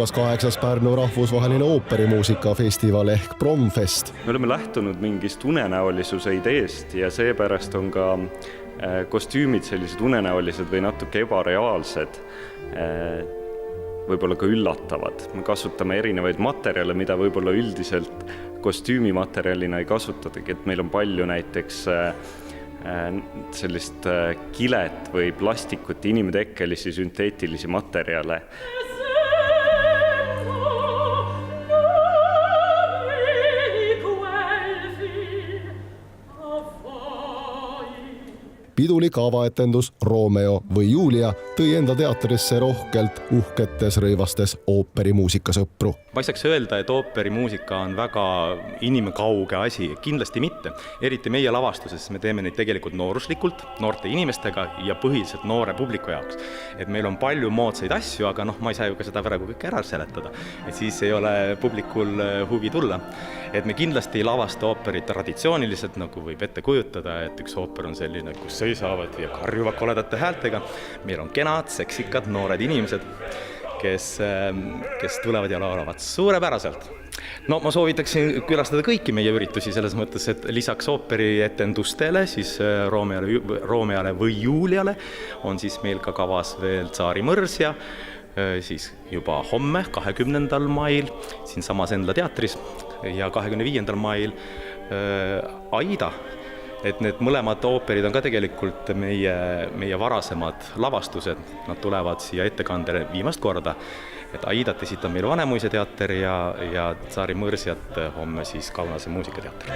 algas 8. Pärnu rahvusvaheline ooperimuusikafestival ehk Promfest. Me oleme lähtunud mingist unenäolisuse ideest ja seepärast on ka kostüümid sellised unenäolised või natuke ebareaalsed, võib-olla ka üllatavad. Me kasutame erinevaid materjale, mida võib-olla üldiselt kostüümimaterjalina ei kasutatagi, et meil on palju näiteks sellist kilet või plastikut, inimtekkelisi sünteetilisi materjale. Pidulik avaetendus Romeo või Julia tõi enda teatrisse rohkelt uhketes rõivastes ooperimuusikasõpru. Ma ei saaks öelda, et ooperimuusika on väga inimkauge asi, kindlasti mitte. Eriti meie lavastuses me teeme neid tegelikult nooruslikult, noorte inimestega ja põhiliselt noore publiku jaoks. Et meil on palju moodsaid asju, aga ma ei saa ju ka seda praegu kõik ära seletada. Et siis ei ole publikul huvi tulla. Et me kindlasti ei lavasta ooperit traditsiooniliselt, nagu võib ette kujutada, et üks ooper on selline, kus seisavad ja karjuvad koledate häältega. Meil on kenad, seksikad, noored inimesed, kes tulevad ja laulavad suurepäraselt. No ma soovitaksin külastada kõiki meie üritusi selles mõttes, et lisaks ooperietendustele, siis Romeole või Juliale on siis meil ka kavas veel Tsaari Mõrsja, siis juba homme, 20. mail, siin samas Endla teatris ja 25. mail Aida. Et need mõlemad ooperid on ka tegelikult meie varasemad lavastused. Nad tulevad siia ettekandele viimast korda. Et Aidat esitab meil Vanemuise teater ja Tsaari Mõrsjat homme siis Kaunase muusikateater.